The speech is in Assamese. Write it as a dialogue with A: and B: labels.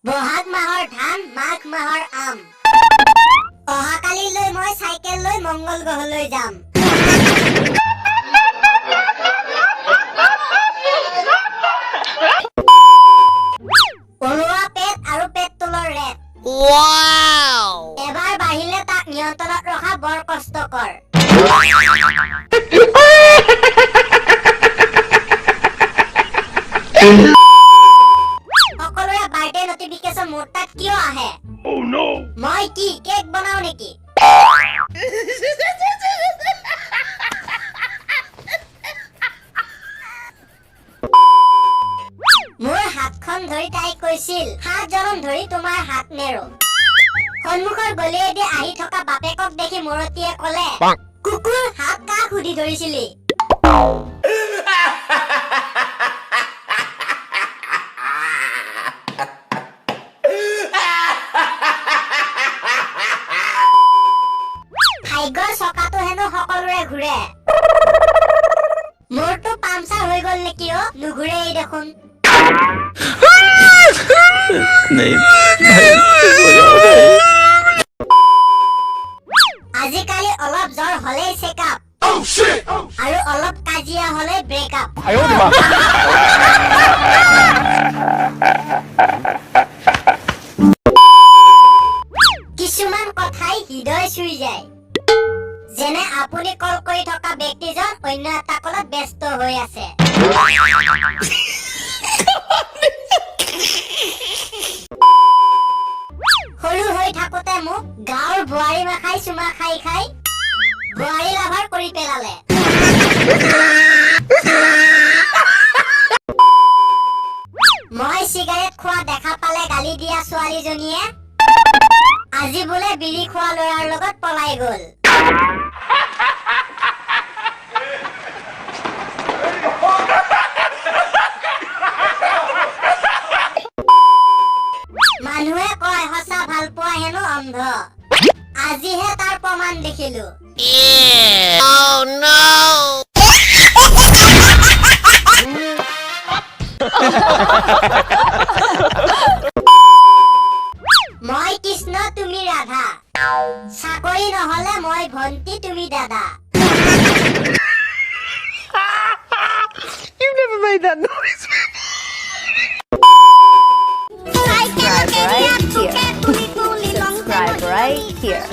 A: বহাগ মাহৰ ধান, মাঘ মাহৰ আম। অহাকালিলৈ মই চাইকেল লৈ মংগল গ্ৰহলৈ যাম। পৰুৱা পেট আৰু পেট তলৰ ৰেট। এবাৰ বাঢ়িলে তাক নিয়ন্ত্ৰণত ৰখা বৰ কষ্টকৰ। সকলোৰে বাৰ্থডে নটিফিকেশ্যন মোৰ তাত কিয় আহে? মই কি কেক বনাও নেকি? মোৰ হাতখন ধৰি তাই কৈছিল, 7 জনম ধৰি তোমাৰ হাত নেৰো। সন্মুখৰ গলিয়েদি আহি থকা বাপেকক দেখি মৰতীয়ে কলে, কুকুৰ হাত কাক সুধি ধৰিছিলি? ভাগ্যৰ চকাটো হেনো সকলোৰে ঘূৰে। মোৰটো পামচাৰ হৈ গল নেকি? নুঘূৰেই দেখোন। আজিকালি অলপ জ্বৰ হলেই চেকআপ, আৰু অলপ কাজিয়া হলে ব্ৰেকআপ। কিছুমান কথাই হৃদয় চুই যায়, যেনে আপুনি কল কৰি থকা ব্যক্তিজন অন্য এটা কলত ব্যস্ত হৈ আছে। সৰু হৈ থাকোতে মোক গাঁৱৰ বোৱাৰী মাখাই চুমা খাই খাই বোৱাৰী লাভাৰ কৰি পেলালে। মই চিগাৰেট খোৱা দেখা পালে গালি দিয়া ছোৱালীজনীয়ে আজি বোলে বিড়ি খোৱা ল'ৰাৰ লগত পলাই গ'ল। মানুহে কয় সঁচা ভাল পোৱা হেনো অন্ধ, আজিহে তাৰ প্ৰমাণ দেখিলো। মই কৃষ্ণ তুমি ৰাধা, চাকৰি নহলে মই ভন্টি তুমি দাদা।
B: You've never made that noise. Subscribe right here.